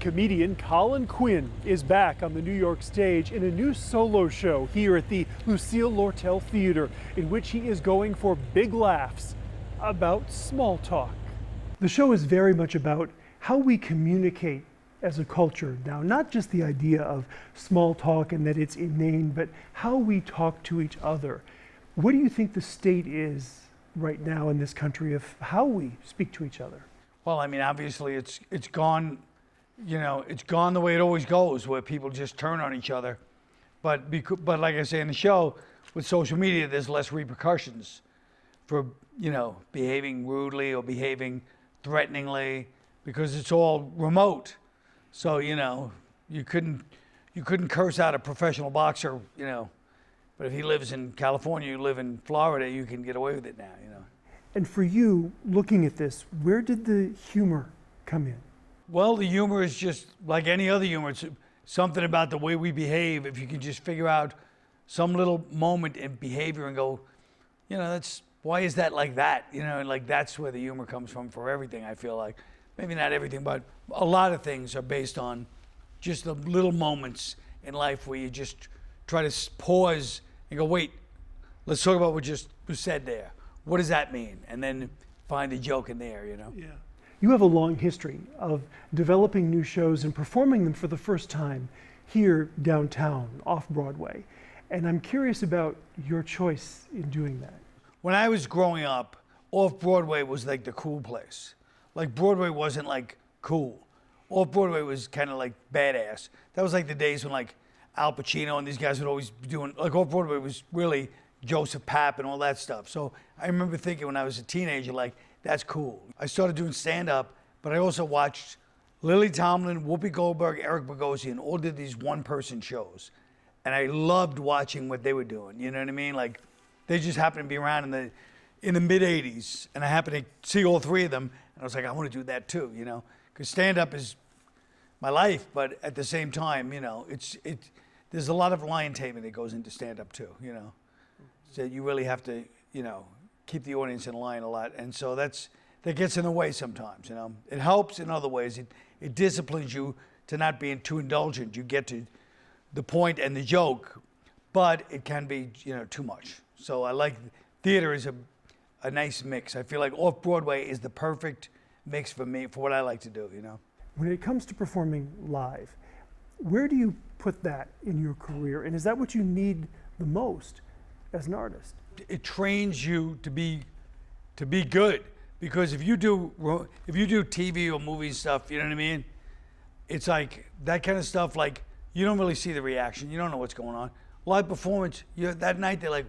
Comedian Colin Quinn is back on the New York stage in a new solo show here at the Lucille Lortel Theater, in which he is going for big laughs about small talk. The show is very much about how we communicate as a culture now, not just the idea of small talk and that it's inane, but how we talk to each other. What do you think the state is right now in this country of how we speak to each other? Well, I mean, obviously it's gone, it's gone the way it always goes, where people just turn on each other. But like I say in the show, with social media, there's less repercussions for, behaving rudely or behaving threateningly, because it's all remote. So, you couldn't curse out a professional boxer, but if he lives in California, you live in Florida, you can get away with it now, And for you, looking at this, where did the humor come in? Well, the humor is just like any other humor. It's something about the way we behave. If you can just figure out some little moment in behavior and go, why is that like that? And like that's where the humor comes from for everything, I feel like. Maybe not everything, but a lot of things are based on just the little moments in life where you just try to pause and go, wait, let's talk about what just was said there. What does that mean? And then find a joke in there, Yeah. You have a long history of developing new shows and performing them for the first time here downtown, off Broadway. And I'm curious about your choice in doing that. When I was growing up, off Broadway was like the cool place. Like Broadway wasn't like cool. Off Broadway was kind of like badass. That was like the days when like Al Pacino and these guys would always be doing, like off Broadway was really Joseph Papp and all that stuff. So I remember thinking when I was a teenager, like, that's cool. I started doing stand-up, but I also watched Lily Tomlin, Whoopi Goldberg, Eric Bogosian, all did these one-person shows. And I loved watching what they were doing, you know what I mean? Like, they just happened to be around in the mid-'80s, and I happened to see all three of them, and I was like, I want to do that too, Because stand-up is my life, but at the same time, there's a lot of line taming that goes into stand-up too, So you really have to, keep the audience in line a lot. And so that gets in the way sometimes, It helps in other ways. It disciplines you to not being too indulgent. You get to the point and the joke, but it can be, too much. So I like theater is a nice mix. I feel like off-Broadway is the perfect mix for me, for what I like to do, When it comes to performing live, where do you put that in your career? And is that what you need the most as an artist? It trains you to be good, because if you do TV or movie stuff, you know what I mean? It's like that kind of stuff. Like you don't really see the reaction. You don't know what's going on. Live performance, that night they're like,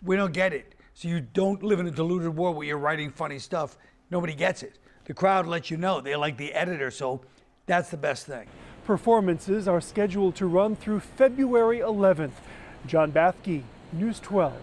we don't get it. So you don't live in a deluded world where you're writing funny stuff. Nobody gets it. The crowd lets you know. They're like the editor. So that's the best thing. Performances are scheduled to run through February 11th. John Bathke, News 12.